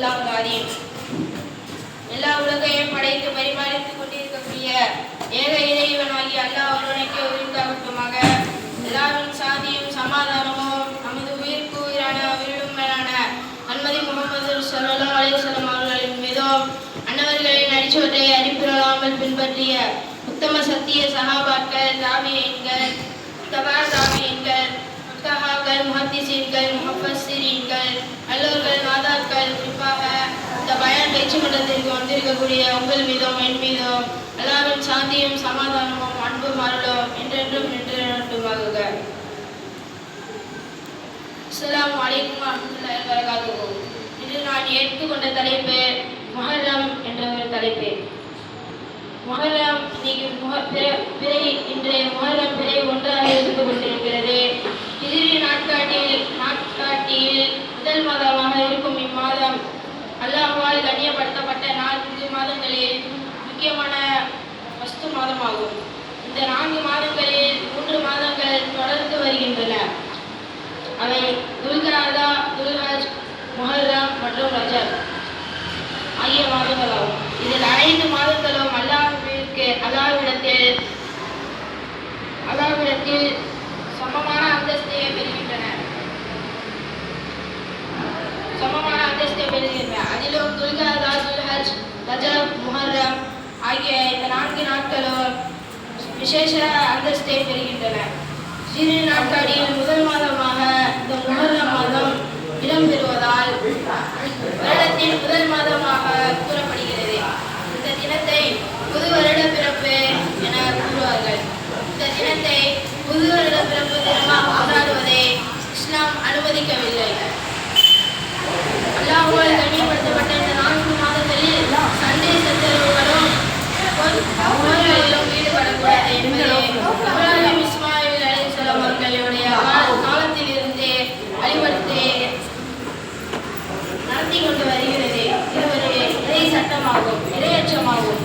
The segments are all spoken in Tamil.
சதகல்லாஹுல் அலீம். எல்லா உலகையும் படைத்து பரிமாறித்துக் கொண்டிருக்கக்கூடிய ஏக இறைவனாகிய அல்லாஹ் ஒருவனுக்கே உரித்தாகட்டுமாக. எல்லாவின் சாந்தியும் சமாதானமும் நமது உயிருக்கு உயிரான உயிரிடும் மேலான அன்மதி முகமது ஸல்லல்லாஹு அலைஹி வஸல்லம் அவர்களின் மீதும் அன்னவர்களின் அடிச்சுவற்றை அறிப்பில்லாமல் பின்பற்றிய உத்தம சத்திய சஹாபாக்கள், தாபியீன்கள், தபா தாபியீன்கள், முத்தஹாக்கள், முஹத்திஸீன்கள், முஃபஸ்ஸிரீன்கள், நல்லோர்கள், நாதாக்கள், குறிப்பாக இந்த பயான் பேச்சு மன்றத்திற்கு வந்திருக்கக்கூடிய உங்கள் மீதும் என் மீதும் அல்லாஹ்வின் சாந்தியும் சமாதானமும் அன்பும் அருளும் என்றென்றும் நின்றுமாக. அஸ்ஸலாமு அலைக்கும் வரஹ்மத்துல்லாஹி வபரகாத்துஹு. இன்று நான் எடுத்துக்கொண்ட தலைப்பு முஹர்ரம் என்ற ஒரு தலைப்பு. முஹர்ரம் இன்றைய முஹர்ரம் பிறை ஒன்றாக இருந்து கொண்டிருக்கிறது. ஹிஜ்ரி நாட்காட்டியில் முதல் மாதமாக இருக்கும் இம்மாதம் அல்லாஹ்வால் கண்ணியப்படுத்தப்பட்ட 4 மாதங்களில் முக்கியமான ஃபஸ்ட் மாதமாகும். இந்த 4 மாதங்களில் 3 மாதங்கள் தொடர்ந்து வருகின்றன. அவை துல்காதா, துல்ஹஜ், முஹர்ரம் மற்றும் ரஜப் ஆகிய மாதங்களாகும். இதில் 5 மாதங்களும் அல்லாஹ்விடத்தில் சமமான அந்தஸ்தை பெறுகின்றன. அதிலும் துல்காதா, துல்ஹஜ், ரஜப், முஹர்ரம் ஆகிய இந்த 4 நாட்களும் விசேஷ அந்தஸ்தை பெறுகின்றன. ஹிஜ்ரி நாட்காட்டியில் முதல் மாதமாக இந்த முஹர்ரம் மாதம் இடம்பெறுவதால் வருடத்தின் முதல் மாதமாக கூறப்படுகிறது. இந்த தினத்தை புது வருட பிறப்பு என கூறுவார்கள். இந்த தினத்தை புது வருட பிறப்பு தினமாக கொண்டாடுவதை இஸ்லாம் அனுமதிக்கவில்லை. அல்லாஹ்வால் கண்ணியப்படுத்தப்பட்ட இந்த 4 மாதங்களில் சண்டை சச்சரவுகளும் போர்களிலும் ஈடுபடக்கூடாது என்பதை இப்ராஹிம் இஸ்மாயில் அலைஹிஸ்ஸலாம் அவர்களுடைய காலத்தில் இருந்து வழிபடுத்தி நடத்தி கொண்டு வருகிறது. இது ஒரு இறை சட்டமாகும், இறையச்சமாகும்.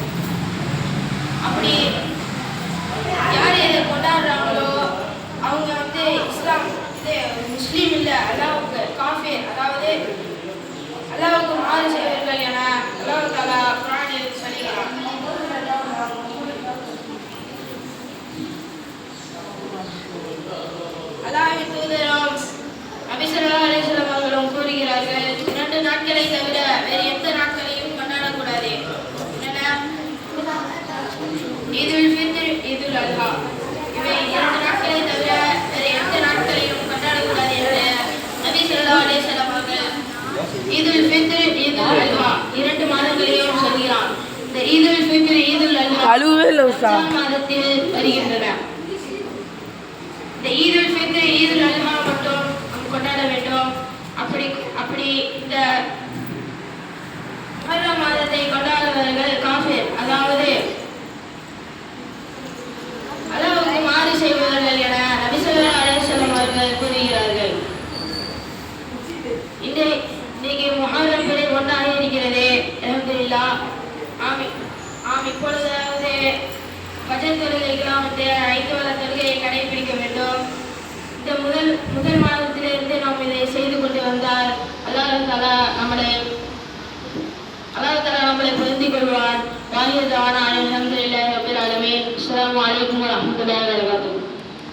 அப்படி யார் இதை கொண்டாடுறாங்களோ அவங்க இஸ்லாம் முஸ்லீம் இல்லை, அல்லாஹ்வுக்கு காஃபிர், அதாவது அல்லாஹ்வுக்கு மாறு செய்வர்கள் என அல்லாஹ் தஆலா குர்ஆனில் சொல்கிறார். அல்லாஹ்வின் தூதரும் நபி ஸல்லல்லாஹு அலைஹி வஸல்லம் அவர்களும் கூறுகிறார்கள், 2 நாட்களை தவிர வேறு எந்த நாட்களையும் கொண்டாடக்கூடாது. ஈதுல் ஃபித்ர், ஈதுல் அல்ஹா, இவை 2 நாட்களை தவிர வேறு எந்த நாட்களையும் கொண்டாடக்கூடாது என்று நபி ஸல்லல்லாஹு அலைஹி வஸல்லம் அவர்கள் ஈதுல் ஃபித்ர், ஈதுல் அல்ஹா 2 மாதங்களையும் சொல்கிறார். இந்த ஈதுல் ஃபித்ர், ஈதுல் அல்ஹா மாதத்தில் வருகின்றன. இந்த ஈதுல் ஃபித்ர், ஈதுல் அல்ஹா மட்டும் கொண்டாட வேண்டும். அப்படி இந்த முஹர்ரம் மாதத்தை கொண்டாடுபவர்கள் காஃபிர், அதாவது அல்லாஹ்வுக்கு மாறு செய்பவர்கள் என நபி ஸல்லல்லாஹு அலைஹி வஸல்லம் அவர்கள் கூறுகிறார்கள். இன்றைக்கு முஹர்ரம் பிறை ஒன்றாக இருக்கிறது. அல்ஹம்துலில்லாஹ். இப்பொழுதாவது ஃபஜர் தொழுகைக்கெல்லாம் 5 வேளை தொழுகையை கடைபிடிக்க வேண்டும். இந்த முதல் மாதத்திலிருந்து நாம் இதை செய்து கொண்டு வந்தால் அல்லாஹ் தஆலா நம்மளை பொருந்திக் கொள்வான். வாஹிர் தஅவானா அல்ஹம்துலில்லாஹி ரப்பில் ஆலமீன். அஸ்ஸலாமு அலைக்கும் வரஹ்மத்துல்லாஹி வபரகாத்துஹு.